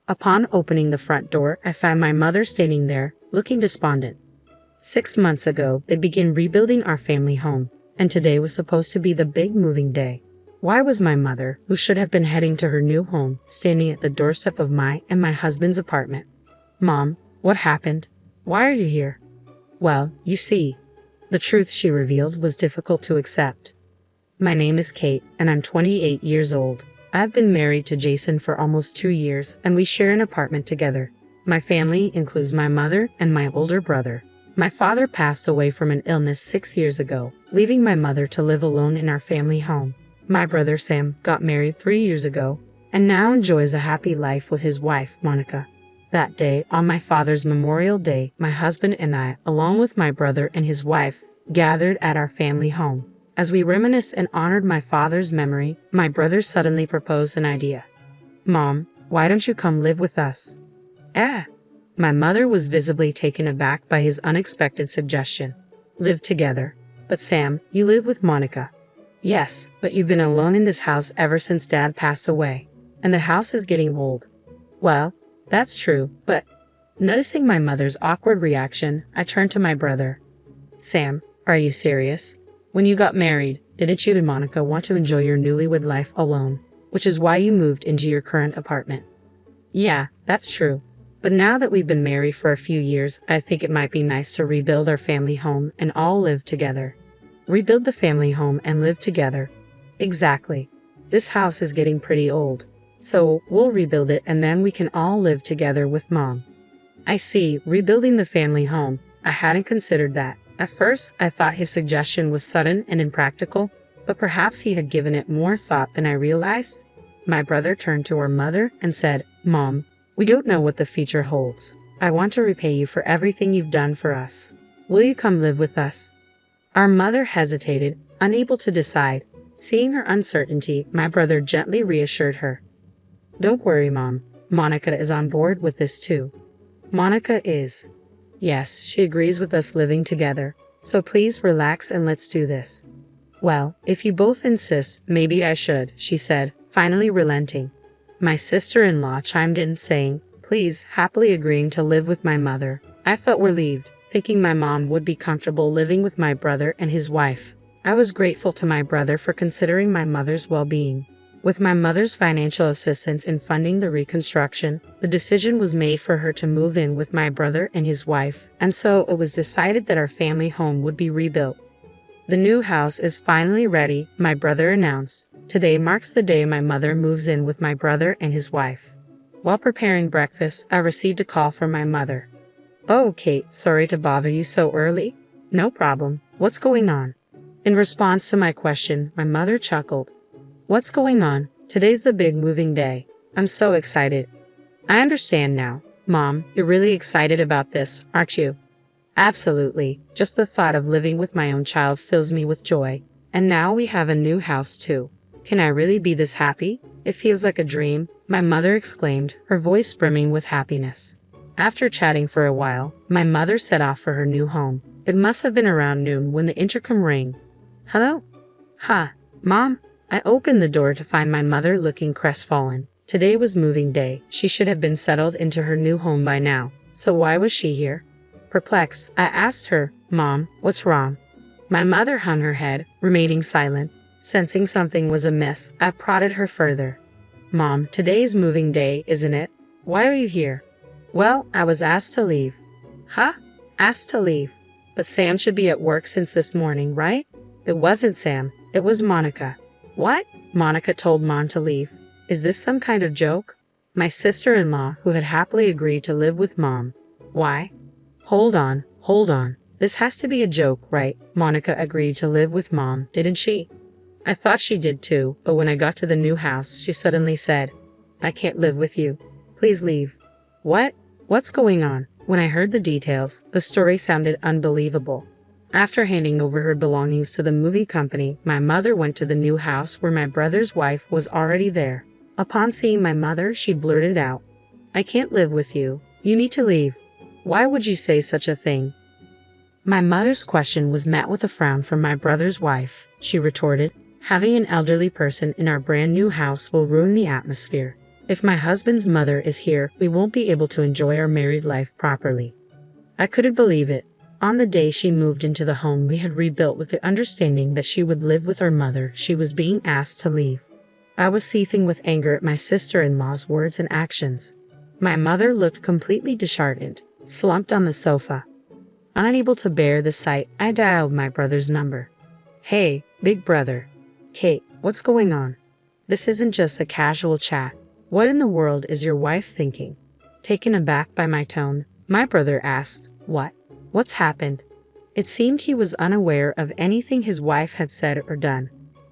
Upon opening the front door, I found my mother standing there, looking despondent. 6 months ago, they began rebuilding our family home, and today was supposed to be the big moving day. Why was my mother, who should have been heading to her new home, standing at the doorstep of my and my husband's apartment? Mom, what happened? Why are you here? Well, you see, the truth she revealed was difficult to accept. My name is Kate, and I'm 28 years old. I've been married to Jason for almost 2 years, and we share an apartment together. My family includes my mother and my older brother. My father passed away from an illness 6 years ago, leaving my mother to live alone in our family home. My brother Sam got married 3 years ago, and now enjoys a happy life with his wife, Monica. That day, on my father's Memorial Day, my husband and I, along with my brother and his wife, gathered at our family home. As we reminisced and honored my father's memory, my brother suddenly proposed an idea. Mom, why don't you come live with us? My mother was visibly taken aback by his unexpected suggestion. Live together. But Sam, you live with Monica. Yes, but you've been alone in this house ever since Dad passed away. And the house is getting old. Well, that's true, but... Noticing my mother's awkward reaction, I turned to my brother. Sam, are you serious? When you got married, didn't you and Monica want to enjoy your newlywed life alone, which is why you moved into your current apartment? Yeah, that's true. But now that we've been married for a few years, I think it might be nice to rebuild our family home and all live together. Rebuild the family home and live together. Exactly. This house is getting pretty old. So we'll rebuild it and then we can all live together with Mom. I see, rebuilding the family home. I hadn't considered that. At first, I thought his suggestion was sudden and impractical, but perhaps he had given it more thought than I realized. My brother turned to our mother and said, Mom, we don't know what the future holds. I want to repay you for everything you've done for us. Will you come live with us? Our mother hesitated, unable to decide. Seeing her uncertainty, my brother gently reassured her. Don't worry, Mom. Monica is on board with this too. Monica is. Yes, she agrees with us living together. So please relax and let's do this. Well, if you both insist, maybe I should, she said, finally relenting. My sister-in-law chimed in, saying, please, happily agreeing to live with my mother. I felt relieved, thinking my mom would be comfortable living with my brother and his wife. I was grateful to my brother for considering my mother's well-being. With my mother's financial assistance in funding the reconstruction, the decision was made for her to move in with my brother and his wife, and so it was decided that our family home would be rebuilt. The new house is finally ready, my brother announced. Today marks the day my mother moves in with my brother and his wife. While preparing breakfast, I received a call from my mother. Oh, Kate, sorry to bother you so early. No problem. What's going on? In response to my question, my mother chuckled. What's going on? Today's the big moving day. I'm so excited. I understand now. Mom, you're really excited about this, aren't you? Absolutely. Just the thought of living with my own child fills me with joy. And now we have a new house too. Can I really be this happy? It feels like a dream, my mother exclaimed, her voice brimming with happiness. After chatting for a while, my mother set off for her new home. It must have been around noon when the intercom rang. Hello? Mom? I opened the door to find my mother looking crestfallen. Today was moving day. She should have been settled into her new home by now. So why was she here? Perplexed, I asked her, Mom, what's wrong? My mother hung her head, remaining silent. Sensing something was amiss, I prodded her further. Mom, today's moving day, isn't it? Why are you here? Well, I was asked to leave. Asked to leave? But Sam should be at work since this morning, right? It wasn't Sam. It was Monica. What? Monica told Mom to leave. Is this some kind of joke? My sister-in-law, who had happily agreed to live with Mom. Why? Hold on. This has to be a joke, right? Monica agreed to live with Mom, didn't she? I thought she did too, but when I got to the new house, she suddenly said, I can't live with you. Please leave. What? What's going on? When I heard the details, the story sounded unbelievable. After handing over her belongings to the moving company, my mother went to the new house where my brother's wife was already there. Upon seeing my mother, she blurted out, I can't live with you. You need to leave. Why would you say such a thing? My mother's question was met with a frown from my brother's wife. She retorted, having an elderly person in our brand new house will ruin the atmosphere. If my husband's mother is here, we won't be able to enjoy our married life properly. I couldn't believe it. On the day she moved into the home we had rebuilt with the understanding that she would live with her mother, she was being asked to leave. I was seething with anger at my sister-in-law's words and actions. My mother looked completely disheartened, slumped on the sofa. Unable to bear the sight, I dialed my brother's number. "Hey, big brother." "Kate, what's going on? This isn't just a casual chat. What in the world is your wife thinking?" Taken aback by my tone, my brother asked, What's happened?" It seemed he was unaware of anything his wife had said or done.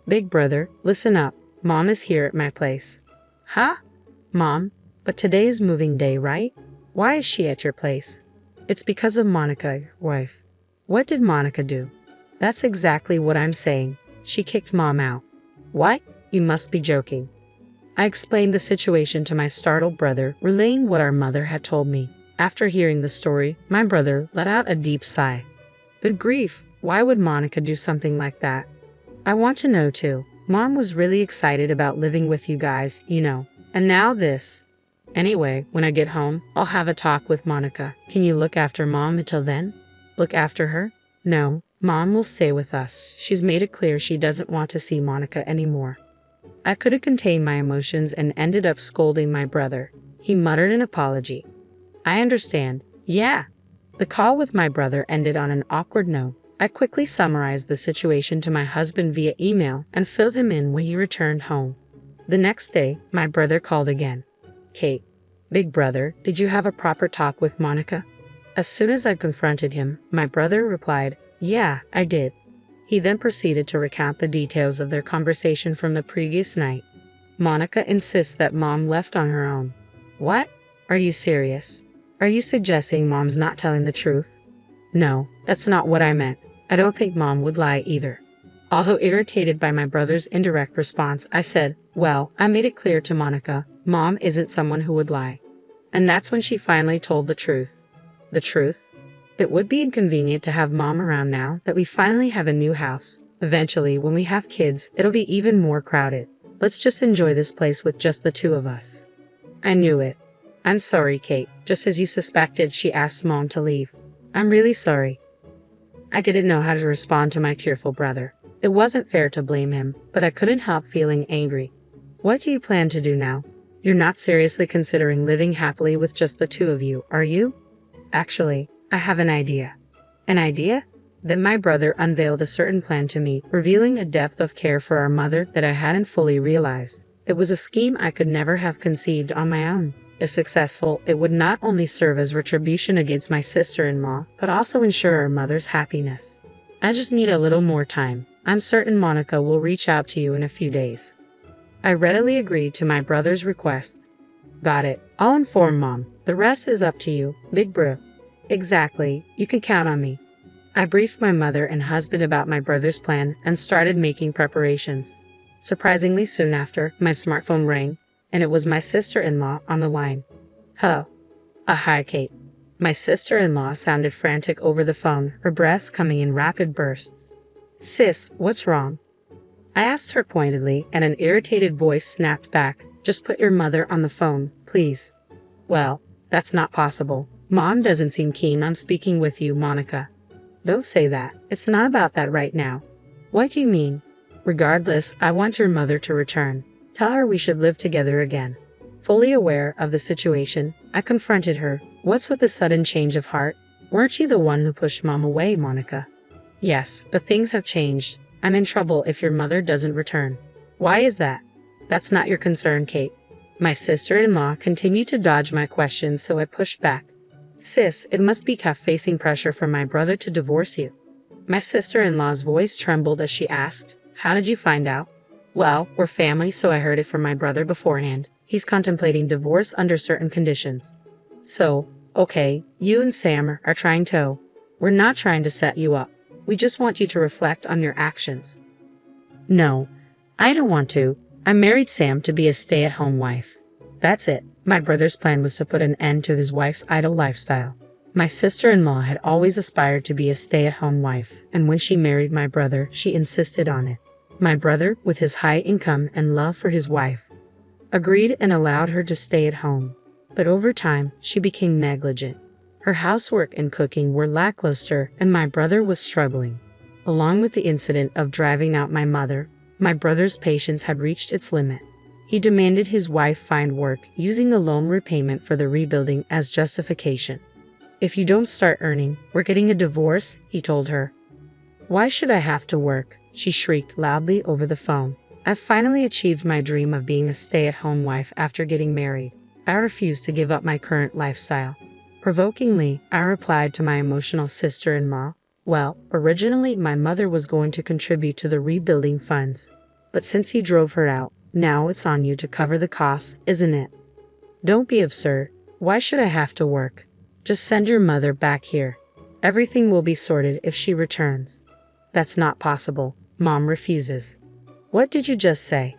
"Big brother, listen up. Mom is here at my place." "Huh? Mom? But today is moving day, right? Why is she at your place?" "It's because of Monica, your wife." "What did Monica do?" "That's exactly what I'm saying. She kicked Mom out." "What? You must be joking." I explained the situation to my startled brother, relaying what our mother had told me. After hearing the story, my brother let out a deep sigh. "Good grief, why would Monica do something like that?" "I want to know too. Mom was really excited about living with you guys, you know. And now this. Anyway, when I get home, I'll have a talk with Monica. Can you look after Mom until then?" "Look after her?" "No, Mom will stay with us. She's made it clear she doesn't want to see Monica anymore." I couldn't contain my emotions and ended up scolding my brother. He muttered an apology. "I understand. Yeah." The call with my brother ended on an awkward note. I quickly summarized the situation to my husband via email and filled him in when he returned home. The next day, my brother called again. "Kate, big brother, did you have a proper talk with Monica?" As soon as I confronted him, my brother replied, "Yeah, I did." He then proceeded to recount the details of their conversation from the previous night. "Monica insists that Mom left on her own." "What? Are you serious? Are you suggesting Mom's not telling the truth?" "No, that's not what I meant. I don't think Mom would lie either." Although irritated by my brother's indirect response, I said, "Well, I made it clear to Monica, Mom isn't someone who would lie." And that's when she finally told the truth. The truth? It would be inconvenient to have Mom around now that we finally have a new house. Eventually, when we have kids, it'll be even more crowded. Let's just enjoy this place with just the two of us. I knew it. "I'm sorry, Kate. Just as you suspected, she asked Mom to leave." "I'm really sorry." I didn't know how to respond to my tearful brother. It wasn't fair to blame him, but I couldn't help feeling angry. "What do you plan to do now? You're not seriously considering living happily with just the two of you, are you?" "Actually, I have an idea." "An idea?" Then my brother unveiled a certain plan to me, revealing a depth of care for our mother that I hadn't fully realized. It was a scheme I could never have conceived on my own. If successful, it would not only serve as retribution against my sister-in-law, but also ensure our mother's happiness. I just need a little more time. I'm certain Monica will reach out to you in a few days. I readily agreed to my brother's request. "Got it. I'll inform Mom. The rest is up to you, big bro." "Exactly. You can count on me." I briefed my mother and husband about my brother's plan and started making preparations. Surprisingly soon after, my smartphone rang, and it was my sister-in-law on the line. "Hello." Hi, Kate." My sister-in-law sounded frantic over the phone, her breaths coming in rapid bursts. "Sis, what's wrong?" I asked her pointedly, and an irritated voice snapped back, "Just put your mother on the phone, please." "Well, that's not possible. Mom doesn't seem keen on speaking with you, Monica." "Don't say that. It's not about that right now." "What do you mean?" "Regardless, I want your mother to return. Tell her we should live together again." Fully aware of the situation, I confronted her. "What's with the sudden change of heart? Weren't you the one who pushed Mom away, Monica?" "Yes, but things have changed. I'm in trouble if your mother doesn't return." "Why is that?" "That's not your concern, Kate." My sister-in-law continued to dodge my questions, so I pushed back. "Sis, it must be tough facing pressure from my brother to divorce you." My sister-in-law's voice trembled as she asked, "How did you find out?" "Well, we're family, so I heard it from my brother beforehand. He's contemplating divorce under certain conditions." "So, okay, you and Sam are trying to..." "We're not trying to set you up. We just want you to reflect on your actions." "No, I don't want to. I married Sam to be a stay-at-home wife. That's it." My brother's plan was to put an end to his wife's idle lifestyle. My sister-in-law had always aspired to be a stay-at-home wife, and when she married my brother, she insisted on it. My brother, with his high income and love for his wife, agreed and allowed her to stay at home. But over time, she became negligent. Her housework and cooking were lackluster, and my brother was struggling. Along with the incident of driving out my brother's patience had reached its limit. He demanded his wife find work, using the loan repayment for the rebuilding as justification. "If you don't start earning, we're getting a divorce," he told her. "Why should I have to work?" she shrieked loudly over the phone. "I've finally achieved my dream of being a stay-at-home wife after getting married. I refuse to give up my current lifestyle." Provokingly, I replied to my emotional sister-in-law, "Well, originally my mother was going to contribute to the rebuilding funds. But since you drove her out, now it's on you to cover the costs, isn't it?" "Don't be absurd. Why should I have to work? Just send your mother back here. Everything will be sorted if she returns." "That's not possible. Mom refuses." "What did you just say?"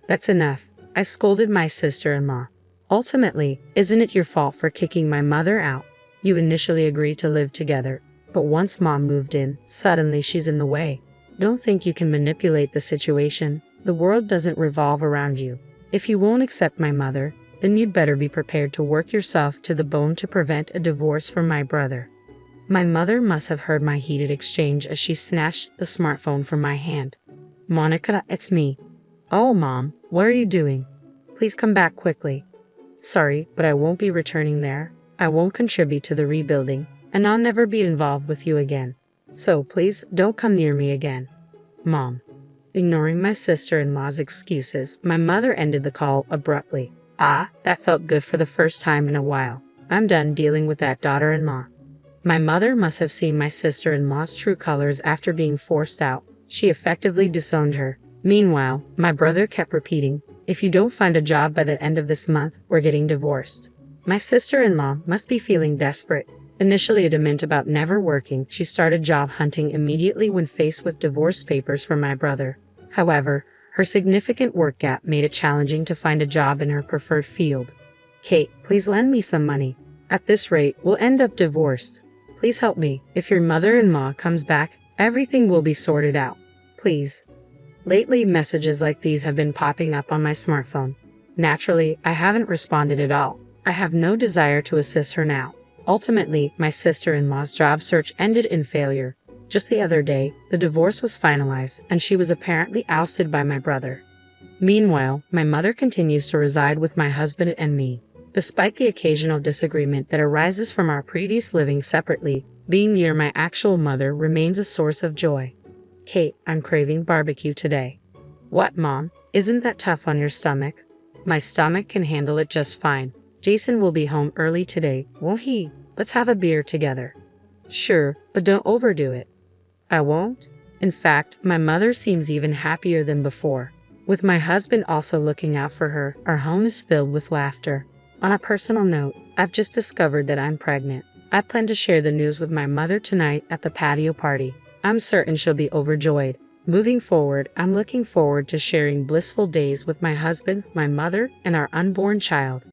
"That's enough," I scolded my sister-in-law. "Ultimately, isn't it your fault for kicking my mother out? You initially agreed to live together, but once Mom moved in, suddenly she's in the way. Don't think you can manipulate the situation. The world doesn't revolve around you. If you won't accept my mother, then you'd better be prepared to work yourself to the bone to prevent a divorce from my brother." My mother must have heard my heated exchange as she snatched the smartphone from my hand. "Monica, it's me." "Oh, Mom, what are you doing? Please come back quickly." "Sorry, but I won't be returning there. I won't contribute to the rebuilding, and I'll never be involved with you again. So please don't come near me again." "Mom." Ignoring my sister-in-law's excuses, my mother ended the call abruptly. That felt good for the first time in a while. I'm done dealing with that daughter-in-law. My mother must have seen my sister-in-law's true colors after being forced out. She effectively disowned her. Meanwhile, my brother kept repeating, "If you don't find a job by the end of this month, we're getting divorced." My sister-in-law must be feeling desperate. Initially adamant about never working, she started job hunting immediately when faced with divorce papers from my brother. However, her significant work gap made it challenging to find a job in her preferred field. "Kate, please lend me some money. At this rate, we'll end up divorced. Please help me. If your mother-in-law comes back, everything will be sorted out. Please." Lately, messages like these have been popping up on my smartphone. Naturally, I haven't responded at all. I have no desire to assist her now. Ultimately, my sister-in-law's job search ended in failure. Just the other day, the divorce was finalized, and she was apparently ousted by my brother. Meanwhile, my mother continues to reside with my husband and me. Despite the occasional disagreement that arises from our previous living separately, being near my actual mother remains a source of joy. "Kate, I'm craving barbecue today." "What, Mom? Isn't that tough on your stomach?" "My stomach can handle it just fine. Jason will be home early today, won't he? Let's have a beer together." "Sure, but don't overdo it." "I won't." In fact, my mother seems even happier than before. With my husband also looking out for her, our home is filled with laughter. On a personal note, I've just discovered that I'm pregnant. I plan to share the news with my mother tonight at the patio party. I'm certain she'll be overjoyed. Moving forward, I'm looking forward to sharing blissful days with my husband, my mother, and our unborn child.